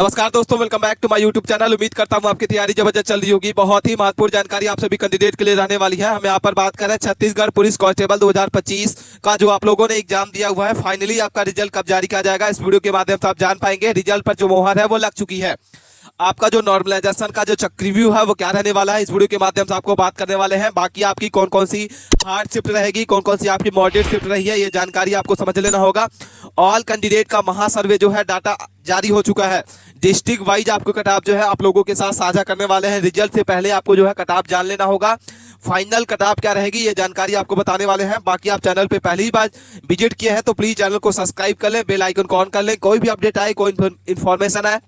नमस्कार दोस्तों, welcome back to my YouTube channel. उम्मीद करता हूं आपकी तैयारी जबरदस्त चल रही होगी। बहुत ही महत्वपूर्ण जानकारी आप सभी कैंडिडेट के लिए रहने वाली है। हम यहाँ पर बात कर रहे हैं छत्तीसगढ़ पुलिस कांस्टेबल 2025 का जो आप लोगों ने एग्जाम दिया हुआ है। फाइनली आपका रिजल्ट कब जारी किया जाएगा, इस वीडियो के माध्यम से आप जान पाएंगे। रिजल्ट पर जो मोहर है वो लग चुकी है। आपका जो नॉर्मलाइजेशन का जो चक्रव्यूह है वो क्या रहने वाला है, इस वीडियो के माध्यम से आपको बात करने वाले हैं। बाकी आपकी कौन कौन सी हार्ड शिफ्ट रहेगी, कौन कौन सी आपकी मॉडरेट शिफ्ट रही है, ये जानकारी आपको समझ लेना होगा। ऑल कैंडिडेट का महासर्वे जो है डाटा जारी हो चुका है। डिस्ट्रिक्ट वाइज आपको कटऑफ जो है आप लोगों के साथ साझा करने वाले हैं। रिजल्ट से पहले आपको जो है कटऑफ जान लेना होगा। फाइनल कटऑफ क्या रहेगी ये जानकारी आपको बताने वाले हैं। बाकी आप चैनल पे पहली बार विजिट किए हैं तो प्लीज चैनल को सब्सक्राइब कर लें, बेल आइकन को ऑन कर लें। कोई भी अपडेट आए, कोई इन्फॉर्मेशन आए,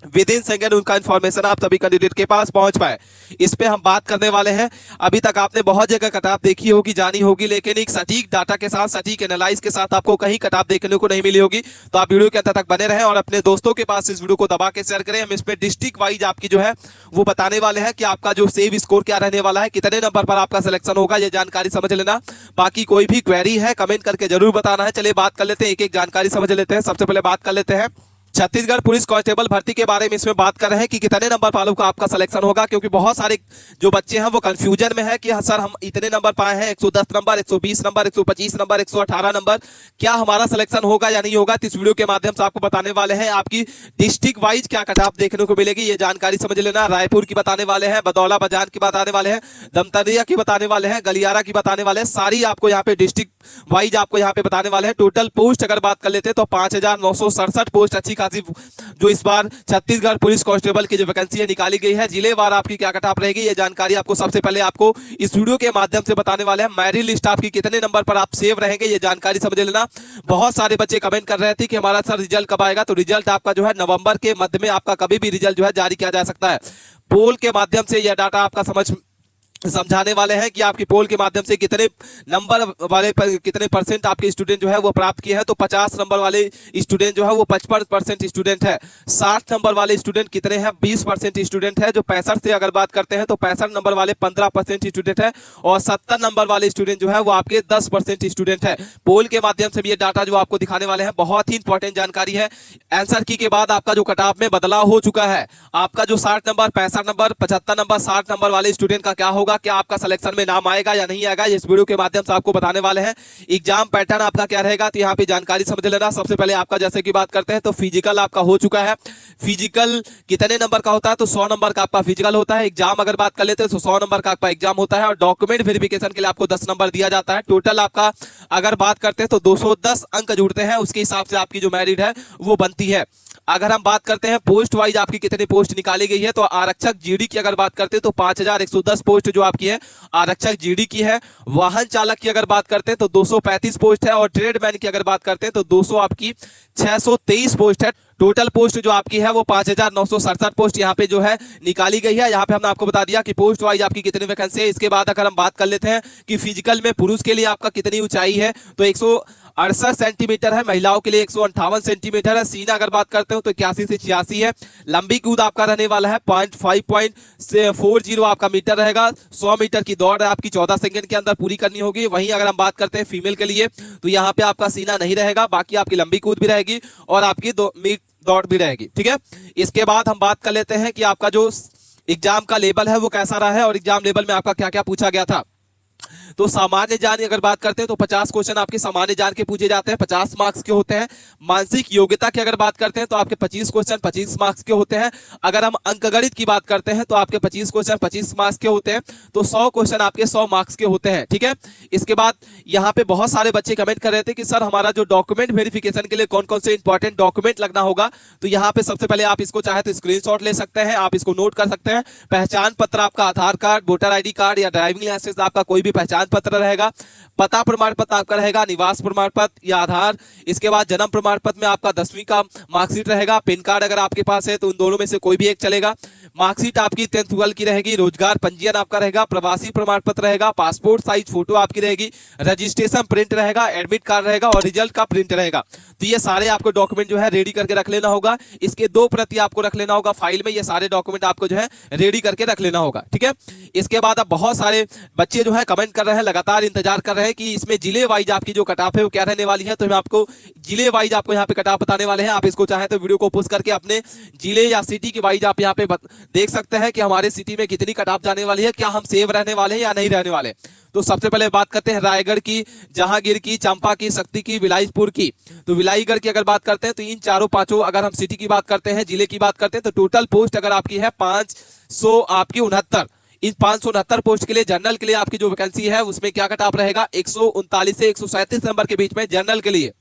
विद इन सेकेंड उनका इन्फॉर्मेशन आप सभी कैंडिडेट के पास पहुंच पाए, इस पे हम बात करने वाले हैं। अभी तक आपने बहुत जगह कटऑफ देखी होगी, जानी होगी, लेकिन एक सटीक डाटा के साथ, सटीक एनालाइज के साथ आपको कहीं कटऑफ देखने को नहीं मिली होगी। तो आप वीडियो के अंत तक बने रहें और अपने दोस्तों के पास इस वीडियो को दबा के शेयर करें। हम इसमें डिस्ट्रिक्ट वाइज आपकी जो है वो बताने वाले हैं कि आपका जो सेव स्कोर क्या रहने वाला है, कितने नंबर पर आपका सिलेक्शन होगा, ये जानकारी समझ लेना। बाकी कोई भी क्वेरी है कमेंट करके जरूर बताना है। चलिए बात कर लेते हैं, एक एक जानकारी समझ लेते हैं। सबसे पहले बात कर लेते हैं छत्तीसगढ़ पुलिस कांस्टेबल भर्ती के बारे में। इसमें बात कर रहे हैं कि कितने नंबर वालों का आपका सिलेक्शन होगा, क्योंकि बहुत सारे जो बच्चे हैं वो कंफ्यूजन में है कि सर हम इतने नंबर पाए हैं, 110 नंबर, 120 नंबर, 125 नंबर, 118 नंबर, क्या हमारा सिलेक्शन होगा या नहीं होगा। तो इस वीडियो के माध्यम से आपको बताने वाले हैं आपकी डिस्ट्रिक्ट वाइज क्या कटऑफ देखने को मिलेगी, ये जानकारी समझ लेना। रायपुर की बताने वाले हैं, बदौला बाजार की बताने वाले हैं, दमतरिया की बताने वाले हैं, गलियारा की बताने वाले हैं। सारी आपको यहाँ पे डिस्ट्रिक्ट वाइज आपको यहाँ पे बताने वाले हैं। टोटल पोस्ट अगर बात कर लेते हैं तो 5,967 पोस्ट अच्छी खासी जो इस बार छत्तीसगढ़ पुलिस कांस्टेबल की जो वैकेंसी है निकाली गई है। जिलेवार आपकी क्या कटऑफ रहेगी ये जानकारी आपको सबसे पहले आपको इस वीडियो के माध्यम से बताने वाले हैं। मेरिट लिस्ट आपकी कितने नंबर पर आप सेव रहेंगे ये जानकारी समझ लेना। बहुत सारे बच्चे कमेंट कर रहे थे कि हमारा सर रिजल्ट कब आएगा, तो रिजल्ट आपका जो है नवंबर के मध्य में आपका कभी भी रिजल्ट जो है जारी किया जा सकता है। पोल के माध्यम से यह डाटा आपका समझाने वाले हैं कि आपकी पोल के माध्यम से कितने नंबर वाले कितने परसेंट आपके स्टूडेंट जो है वो प्राप्त किए हैं। तो 50 नंबर वाले स्टूडेंट जो है वो 55% स्टूडेंट है। 60 नंबर वाले स्टूडेंट कितने हैं, 20% स्टूडेंट है। जो 65 से अगर बात करते हैं तो 65 नंबर वाले 15% स्टूडेंट है। और 70 नंबर वाले स्टूडेंट जो है वो आपके 10% स्टूडेंट है। पोल के माध्यम से भी ये डाटा जो आपको दिखाने वाले हैं, बहुत ही इंपॉर्टेंट जानकारी है। आंसर की के बाद आपका जो कटऑफ में बदलाव हो चुका है। आपका जो 60 नंबर, 65 नंबर, 75 नंबर, 60 नंबर वाले स्टूडेंट का क्या होगा, क्या आपका सिलेक्शन में नाम आएगा या नहीं आएगा, इस वीडियो के माध्यम से आपको बताने वाले हैं। एग्जाम पैटर्न आपका क्या रहेगा, तो यहाँ पे जानकारी समझ लेना। सबसे पहले आपका जैसे कि बात करते हैं तो फिजिकल आपका हो चुका है। फिजिकल कितने नंबर का होता है, तो 100 नंबर का आपका फिजिकल होता है। एग्जाम अगर बात कर लेते हैं तो 100 नंबर का आपका एग्जाम होता है। और डॉक्यूमेंट वेरिफिकेशन के लिए आपको 10 नंबर दिया जाता है। टोटल आपका अगर बात करते हैं तो 210 अंक जुड़ते हैं, उसके हिसाब से आपकी जो मेरिट है वो बनती है। अगर हम बात करते हैं पोस्ट वाइज आपकी कितनी पोस्ट निकाली गई है, तो आरक्षक जीडी की अगर बात करते हैं तो 5,110 पोस्ट जो आपकी है आरक्षक जीडी की है। वाहन चालक की अगर बात करते हैं तो 235 पोस्ट है। और ट्रेडमैन की अगर बात करते हैं तो 200 आपकी 623 पोस्ट है। टोटल पोस्ट जो आपकी है वो 5,967 पोस्ट यहाँ पे जो है निकाली गई है। यहाँ पे हमने आपको बता दिया कि पोस्ट वाइज आपकी कितनी वैकेंसी है। इसके बाद अगर हम बात कर लेते हैं कि फिजिकल में पुरुष के लिए आपका कितनी ऊंचाई है, तो 168 सेंटीमीटर है। महिलाओं के लिए 158 सेंटीमीटर है। सीना अगर बात करते हो तो 81 से 86 है। लंबी कूद आपका रहने वाला है 5.40 आपका मीटर रहेगा। 100 मीटर की दौड़ है आपकी 14 सेकंड के अंदर पूरी करनी होगी। वहीं अगर हम बात करते हैं फीमेल के लिए तो यहाँ पे आपका सीना नहीं रहेगा, बाकी आपकी लंबी कूद भी रहेगी और आपकी दौड़ भी रहेगी। ठीक है, इसके बाद हम बात कर लेते हैं कि आपका जो एग्जाम का लेवल है वो कैसा रहा है और एग्जाम लेवल में आपका क्या क्या पूछा गया था। तो सामान्य ज्ञान अगर बात करते हैं तो 50 क्वेश्चन आपके सामान्य ज्ञान के पूछे जाते हैं, 50 मार्क्स के होते हैं। मानसिक योग्यता की अगर बात करते हैं तो आपके 25 क्वेश्चन 25 मार्क्स के होते हैं। अगर हम अंकगणित की बात करते हैं तो आपके 25 क्वेश्चन 25 मार्क्स के होते हैं। तो 100 क्वेश्चन आपके 100 मार्क्स के होते हैं। ठीक है, इसके बाद यहाँ पे बहुत सारे बच्चे कमेंट कर रहे थे कि सर हमारा जो डॉक्यूमेंट वेरिफिकेशन के लिए कौन कौन से इंपॉर्टेंट डॉक्यूमेंट लगना होगा। तो यहाँ पे सबसे पहले आप इसको चाहे तो स्क्रीनशॉट ले सकते हैं, आप इसको नोट कर सकते हैं। पहचान पत्र आपका आधार कार्ड, वोटर आईडी कार्ड या ड्राइविंग लाइसेंस आपका कोई भी पहचान पत्र रहेगा। पता प्रमाण पत्र आपका रहेगा, निवास प्रमाण पत्र या आधार। इसके बाद जन्म प्रमाण पत्र में आपका 10वीं का मार्कशीट रहेगा। पैन कार्ड अगर आपके पास है तो उन दोनों में से कोई भी एक चलेगा। मार्कशीट आपकी 10th 12 की रहेगी। रोजगार पंजीयन आपका रहेगा। प्रवासी प्रमाण पत्र रहेगा। पासपोर्ट साइज फोटो आपकी रहेगी। रजिस्ट्रेशन प्रिंट रहेगा। एडमिट कार्ड रहेगा और रिजल्ट का प्रिंट रहेगा। तो ये सारे आपको डॉक्यूमेंट जो है रेडी करके रख लेना होगा। इसके 2 प्रति आपको रख लेना होगा फाइल में। ये सारे डॉक्यूमेंट आपको जो है रेडी करके रख लेना होगा। ठीक है, इसके बाद अब बहुत सारे बच्चे जो है कमेंट कर रहे रहे हैं, लगातार इंतजार कर रहे हैं कि इसमें जिले वाइज आपकी जो कट ऑफ है वो क्या रहने वाली है। तो हम आपको जिले वाइज आपको यहाँ पे कट ऑफ बताने वाले हैं। आप इसको चाहे तो वीडियो को पुश करके अपने जिले या सिटी के वाइज आप यहाँ पे देख सकते हैं कि हमारे सिटी में कितनी कट ऑफ जाने वाली है, क्या हम सेव रहने वाले हैं या नहीं रहने वाले। तो सबसे पहले बात करते हैं रायगढ़ की, जहांगीर की, चंपा की, शक्ति की, विलायतपुर की। तो विलायगढ़ की अगर बात करते हैं तो इन चारों पांचों, अगर हम सिटी की बात करते हैं, जिले की बात करते हैं, तो टोटल पोस्ट अगर आपकी है 500 आपकी 69। इस 569 पोस्ट के लिए जनरल के लिए आपकी जो वैकेंसी है उसमें क्या कट ऑफ रहेगा, 139 से 137 नंबर के बीच में जनरल के लिए।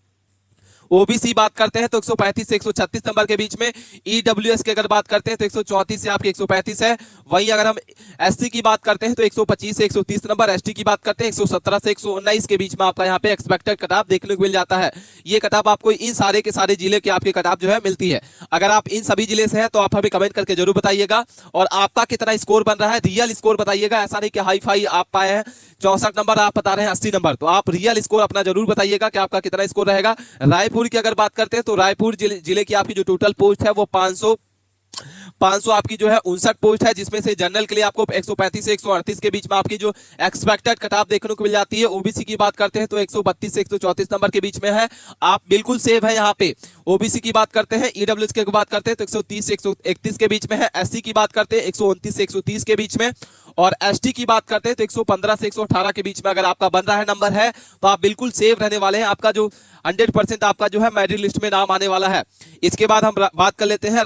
ओबीसी बात करते हैं तो 135 से 136 नंबर के बीच में। ईडब्ल्यूएस की अगर बात करते हैं तो 134 से आपके 135 है। वहीं अगर हम एससी की बात करते हैं तो 125 से 130 नंबर। एसटी की बात करते हैं 117 से 119 के बीच में आपका यहाँ पे एक्सपेक्टेड कटाप देखने को मिल जाता है। ये कटाप आपको इन सारे के सारे जिले के आपके कटाप जो है मिलती है। अगर आप इन सभी जिले से हैं तो आप हमें कमेंट करके जरूर बताइएगा और आपका कितना स्कोर बन रहा है, रियल स्कोर बताइएगा। ऐसा नहीं कि हाई फाई आप पाए हैं 64 नंबर, आप बता रहे हैं 80 नंबर। तो आप रियल स्कोर अपना जरूर बताइएगा कि आपका कितना स्कोर रहेगा। रायपुर की अगर बात करते हैं तो रायपुर जिले की आपकी जो टोटल पोस्ट है वो 500 आपकी जो है 59 पोस्ट है, जिसमें से जनरल के लिए आपको 135 से 138 के बीच में आपकी जो एक्सपेक्टेड कटाप देखने को मिल जाती है। ओबीसी की बात करते हैं तो 132 से 134 नंबर के बीच में है, आप बिल्कुल सेव है यहाँ पे। ओबीसी की बात करते हैं, ईडब्ल्यूएस की बात करते हैं तो 130 से 131 के बीच में है। एससी की बात करते हैं 129 से 130 के बीच में, और एसटी की बात करते हैं तो 115 से 118 के बीच में अगर आपका बन रहा है नंबर है तो आप बिल्कुल सेव रहने वाले हैं। आपका जो 100% आपका जो है मेरिट लिस्ट में नाम आने वाला है। इसके बाद हम बात कर लेते हैं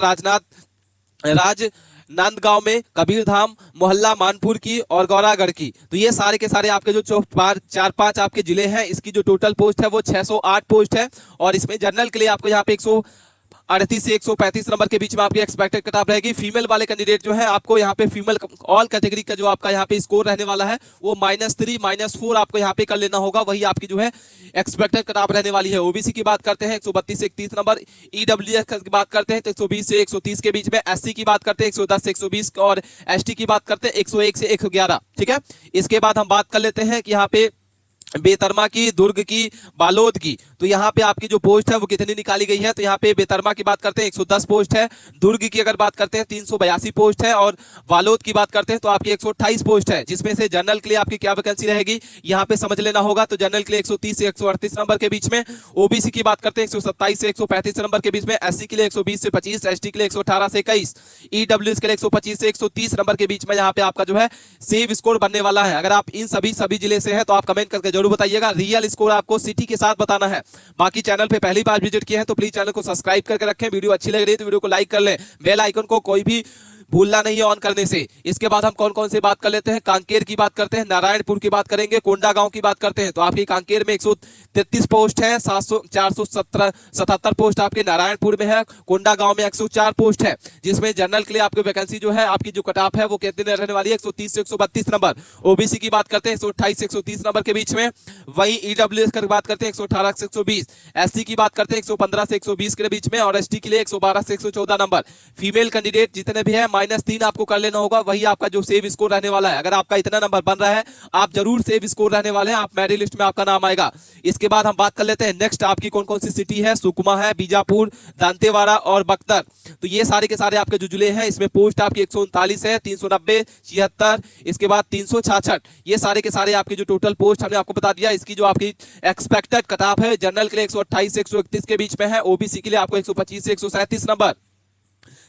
राजनांदगांव में, कबीरधाम, मोहल्ला मानपुर की और गौरागढ़ की। तो ये सारे के सारे आपके जो 4-5 आपके जिले हैं, इसकी जो टोटल पोस्ट है वो 608 पोस्ट है। और इसमें जनरल के लिए आपको यहाँ पे 138 से 135 नंबर के बीच में आपकी एक्सपेक्टेड कट रहेगी। फीमेल वाले कैंडिडेट जो है आपको यहाँ पे फीमेल ऑल कैटेगरी का जो आपका यहाँ पे स्कोर रहने वाला है वो -3 -4 आपको यहाँ पे कर लेना होगा, वही आपकी जो है एक्सपेक्टेड कट रहने वाली है। ओबीसी की बात करते हैं 132 से 31 नंबर। ईडब्ल्यूएस की बात करते हैं तो 120 से 130 के बीच में। एससी की बात करते हैं 110 से 120 और एसटी की बात करते हैं 101 से 111। ठीक है, इसके बाद हम बात कर लेते हैं कि यहाँ पे बेतरमा की, दुर्ग की, बालोद की। तो यहाँ पे आपकी जो पोस्ट है वो कितनी निकाली गई है, तो यहाँ पे बेतरमा की बात करते हैं 110 पोस्ट है। दुर्ग की अगर बात करते हैं 382 पोस्ट है, और बालोद की बात करते हैं तो आपकी 128 पोस्ट है, जिसमें से जनरल के लिए आपकी क्या वैकेंसी रहेगी यहाँ पे समझ लेना होगा। तो जनरल के लिए 130 से 138 नंबर के बीच में। ओबीसी की बात करते हैं 127 से 135 नंबर के बीच में। एससी के लिए 120 से 25, एसटी के लिए 118 से 21, ईडब्ल्यूएस के लिए 125 से 130 नंबर के बीच में यहाँ पे आपका जो है सेव स्कोर बनने वाला है। अगर आप इन सभी जिले से है तो आप कमेंट करके जरूर बताइएगा। रियल स्कोर आपको सिटी के साथ बताना है। बाकी चैनल पे पहली बार विजिट किए हैं तो प्लीज चैनल को सब्सक्राइब करके रखें। वीडियो अच्छी लग रही है तो वीडियो को लाइक कर लें, बेल आइकन को कोई भी भूलना नहीं है ऑन करने से। इसके बाद हम कौन कौन से बात कर लेते हैं, कांकेर की बात करते हैं, नारायणपुर की बात करेंगे, कोंडागांव की बात करते हैं। तो आपकी कांकेर में 133 पोस्ट है, 477 पोस्ट आपके नारायणपुर में है। कोंडागांव में 104 पोस्ट है, जिसमें जनरल के लिए आपकी वैकेंसी जो है आपकी जो कट ऑफ है वो कितने रहने वाली है, 130 से 132 नंबर। ओबीसी की बात करते हैं 128 से 130 नंबर के बीच में। वहीं ईडब्ल्यूएस की बात करते हैं 118 से 120, एससी की बात करते हैं 115 से 120 के बीच में, और एसटी के लिए 112 से 114 नंबर। फीमेल कैंडिडेट जितने भी है -3 आपको कर लेना होगा, वही आपका जो सेव स्कोर रहने वाला है। अगर आपका इतना नंबर बन रहा है आप जरूर सेव स्कोर रहने वाले हैं, आप मेरिट लिस्ट में आपका नाम आएगा। इसके बाद हम बात कर लेते हैं नेक्स्ट आपकी कौन कौन सी सिटी है। सुकमा है, बीजापुर, दांतेवाड़ा और बख्तर। तो ये सारे के सारे आपके जो जिले हैं इसमें पोस्ट आपकी 139 है, 390, 76, इसके बाद 366। ये सारे के सारे आपके जो टोटल पोस्ट हमने आपको बता दिया। इसकी जो आपकी एक्सपेक्टेड कट ऑफ है जनरल के लिए 128 से 131 के बीच में है। ओबीसी के लिए आपको 125 से 137 नंबर,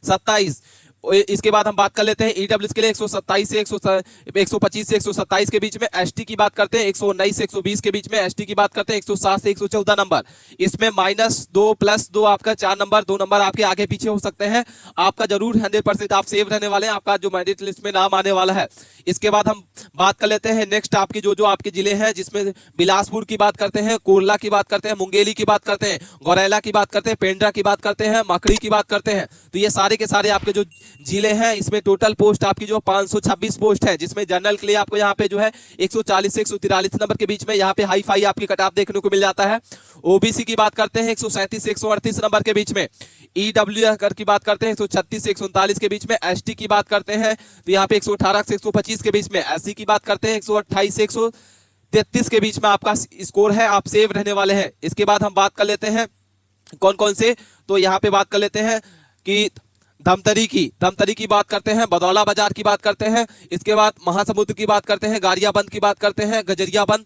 27। इसके बाद हम बात कर लेते हैं ईडब्ल्यूएस के लिए 127 से 125 से 127 के बीच में। एसटी की बात करते हैं 119 से 120 के बीच में। एसटी की बात करते हैं 107 से 114 नंबर। इसमें -2 +2 आपका 4 नंबर, 2 नंबर आपके आगे पीछे हो सकते हैं। आपका जरूर 100% आप सेव रहने वाले हैं, आपका जो मेरिट लिस्ट में नाम आने वाला है। इसके बाद हम बात कर लेते हैं नेक्स्ट आपकी जो आपके जिले हैं, जिसमें बिलासपुर की बात करते हैं, कोरला की बात करते हैं, मुंगेली की बात करते हैं, गौरेला की बात करते हैं, पेंड्रा की बात करते हैं, मकड़ी की बात करते हैं। तो ये सारे के सारे आपके जो जिले हैं इसमें टोटल पोस्ट आपकी जो 526 पोस्ट है, जिसमें जनरल के लिए आपको यहाँ पे जो है 140 से 143 नंबर के बीच में यहाँ पे हाई फाई आपकी कट ऑफ देखने को मिल जाता है। ओबीसी की बात करते हैं 137 से 138 नंबर के बीच में। ईडब्ल्यूएस की बात करते हैं 136 से 139 के बीच में। एसटी की बात करते हैं तो यहाँ पे 118 से 125 के बीच में। एससी की बात करते हैं 128 से 133 के बीच में आपका स्कोर है, आप सेव रहने वाले हैं। इसके बाद हम बात कर लेते हैं कौन कौन से, तो यहाँ पे बात कर लेते हैं कि धमतरी की बात करते हैं, बदौला बाजार की बात करते हैं, इसके बाद महासमुंद की बात करते हैं, गाड़ियाबंद की बात करते हैं, गजरियाबंद,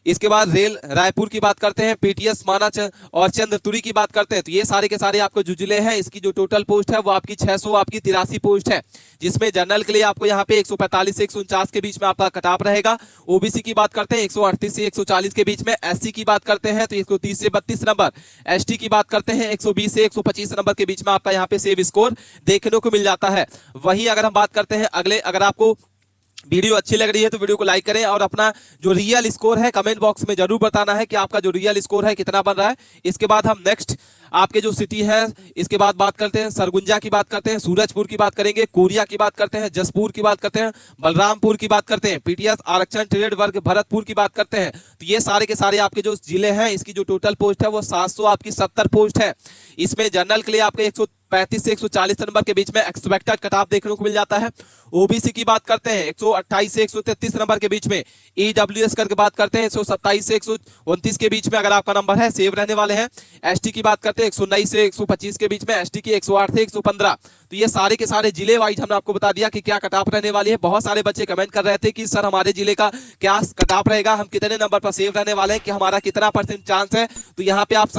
इसके बाद रेल रायपुर की बात करते हैं, पीटीएस माना और चंद्रपुरी की बात करते हैं। तो ये सारे के सारे आपको जो जिले हैं, इसकी जो टोटल पोस्ट है वो आपकी 683 पोस्ट है, जिसमें जनरल के लिए आपको यहाँ पे 145 से 149 के बीच में आपका कट ऑफ रहेगा। ओबीसी की बात करते हैं 138 से 140 के बीच में, एससी की बात करते हैं तो 130 से 32 नंबर, एसटी की बात करते हैं 120 से 125 नंबर के बीच में आपका यहाँ पे सेव स्कोर देखने को मिल जाता है। वहीं अगर हम बात करते हैं अगले, अगर आपको वीडियो अच्छी लग रही है तो वीडियो को लाइक करें और अपना जो रियल स्कोर है कमेंट बॉक्स में जरूर बताना है कि आपका जो रियल स्कोर है कितना बन रहा है। इसके बाद हम नेक्स्ट आपके जो सिटी है, इसके बाद बात करते हैं सरगुंजा की बात करते हैं, सूरजपुर की बात करेंगे, कोरिया की बात करते हैं, जसपुर की बात करते हैं, बलरामपुर की बात करते हैं, पीटीएस आरक्षण ट्रेड वर्ग भरतपुर की बात करते हैं। तो ये सारे के सारे आपके जो जिले हैं, इसकी जो टोटल पोस्ट है वो 770 पोस्ट है। इसमें जनरल के लिए आपके 135 से 140 नंबर के बीच में एक्सपेक्टेड कट ऑफ देखने को मिल जाता है। ओबीसी की बात करते हैं 128 से 133 नंबर के बीच में, ईडब्ल्यूएस करके बात करते हैं 127 से 129 के बीच में अगर आपका नंबर है सेव रहने वाले हैं। एसटी की बात करते हैं 119 से 125 के बीच में, एसटी की 108 से 115। तो ये सारे के सारे जिले वाइज हमने आपको बता दिया कि क्या कट ऑफ रहने वाली है। बहुत सारे बच्चे कमेंट कर रहे थे कि सर हमारे जिले का क्या कट ऑफ रहेगा, हम कितने नंबर पर सेव रहने वाले हैं, कि हमारा कितना % चांस है। तो यहाँ पे आप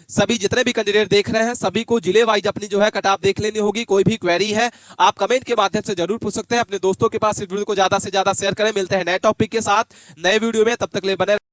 सभी जितने भी कैंडिडेट देख रहे हैं सभी को जिले वाइज अपनी जो है कट ऑफ देख लेनी होगी। कोई भी क्वेरी है आप कमेंट के माध्यम से जरूर पूछ सकते हैं। अपने दोस्तों के पास इस वीडियो को ज्यादा से ज्यादा शेयर करें। मिलते हैं नए टॉपिक के साथ नए वीडियो में, तब तक ले बने